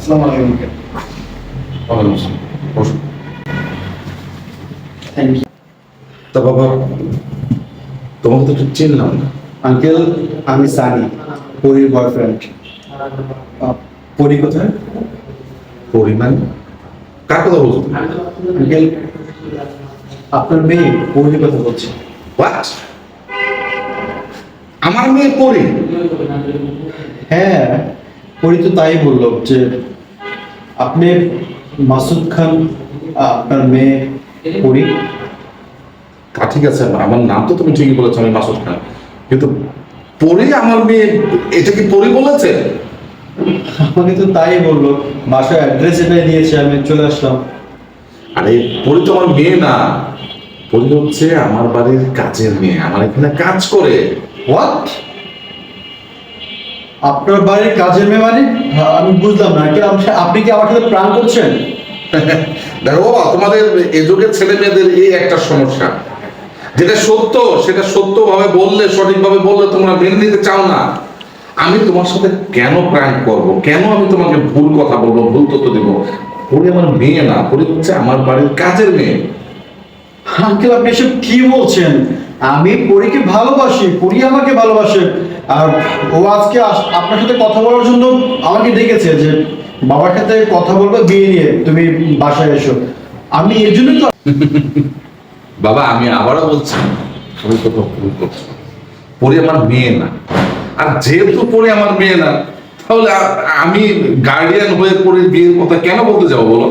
আসসালামু আলাইকুম আঙ্কেল। ওয়ালাইকুম আসসালাম। বসুন। থ্যাংক ইউ তা বাবা, তোমাকে তো একটু চিনলাম না। আঙ্কেল। আমি সানি, পরির বয়ফ্রেন্ড। পরি কোথায়? পরিমাণ কার কথা বলছো তুমি? আঙ্কেল, আপনার মেয়ে পরির কথা বলছে। হোয়াট? আমার মেয়ে পরি? হ্যাঁ, পরি তো তাই বললো যে আপনি মাসুদ খান, আপনার মেয়ে পরি। তা ঠিক আছে, আমার নাম তো তুমি ঠিকই বলেছো, আমি মাসুদ খান, কিন্তু পরি আমার মেয়ে, এটা কি পরি বলেছে? আমাকে তো তাই বললো, বাসায় অ্যাড্রেস এটাই দিয়েছে, আমি চলে আসলাম। আরে পরি তো আমার মেয়ে না, পরি হচ্ছে আমার বাড়ির কাজের মেয়ে, আমার এখানে কাজ করে। হোয়াট? আপনার বাড়ির কাজের মেয়ে মানে? আমি বুঝলাম না আঙ্কেল, আপনি কি আমার সাথে প্রাণ করছেন? দেখো বাবা, তোমাদের এ যুগের ছেলে মেয়েদের এই একটা সমস্যা, যেটা সত্য সেটা সত্যভাবে বললে, সঠিকভাবে বললে তোমরা মেনে নিতে চাও না। আমি তোমার সাথে কেন প্র্যাঙ্ক করব, কেন আমি তোমাকে ভুল কথা বলবো, ভুল তথ্য দেবো? পরি আমার মেয়ে না, পরি হচ্ছে আমার বাড়ির কাজের মেয়ে। আঙ্কেল, আপনি এসব কি বলছেন? আমি পরীকে ভালোবাসি, পরী আমাকে ভালোবাসে। আর ও আজকে আপনার সাথে কথা বলার জন্য আমাকে ডেকেছে যে বাবার সাথে কথা বলবো বিয়ে নিয়ে, তুমি বাসায় এসো। আমি এর জন্যই তো। বাবা, আমি আবারও বলছি, তুমি কোথাও ভুল করছো। পরি আমার মেয়ে না, আর যেহেতু পরি আমার মেয়ে না, তাহলে আমি গার্ডিয়ান হয়ে পরির বিয়ের কথা কেন বলতে যাবো বলো?